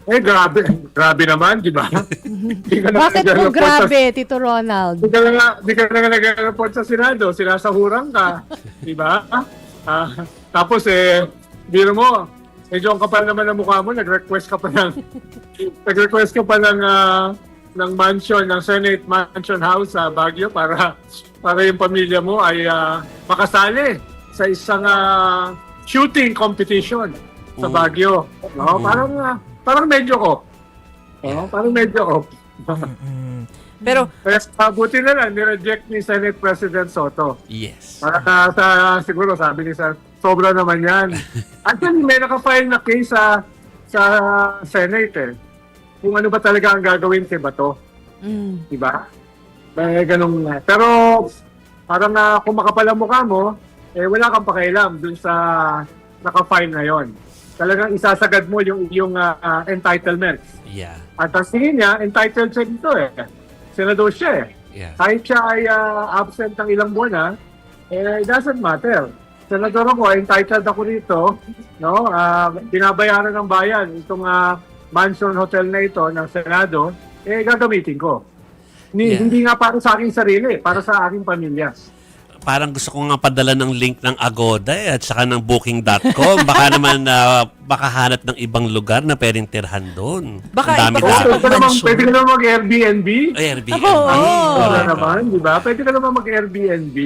Grabe. Grabe naman, di ba? Di ka na Bakit po nag-report grabe, Tito Ronald? Di ka na nag-report sa Senado. Sinasahuran ka. Di ba? Tapos biro mo, medyo ang kapal naman ng mukha mo, nag-request ka pa ng mansion, ng Senate Mansion House sa Baguio para yung pamilya mo ay makasali sa isang shooting competition sa Baguio. No? Parang medyo off. Parang medyo off. Pero, Kaya buti na lang, nireject ni Senate President Soto. yes. Para siguro sabi ni Sir, sobra naman yan. Actually, may naka-file na case sa Senate kung ano ba talaga ang gagawin kay Bato. Diba? May ganun nga. Pero parang kung makapal ang mukha mo, wala kang pakialam dun sa naka-file na yon. Talagang isasagad mo yung entitlements. Yeah. At ang tingin niya, entitled siya dito Senador siya Yeah. Kahit siya ay absent ng ilang buwan it doesn't matter. Senador ako, entitled ako rito, no? Binabayaran ng bayan itong mansion hotel na ito ng Senado, gagamitin ko. Yeah. Hindi nga para sa aking sarili, para sa aking pamilya. Parang gusto ko nga padala ng link ng Agoda at saka ng Booking.com. Baka naman makahanap ng ibang lugar na pwedeng tirhan doon. Baka Ang dami iba- dami. Pwede ka naman mag-Airbnb. Airbnb. Oo. Wala naman, di ba? Pwede ka naman mag-Airbnb.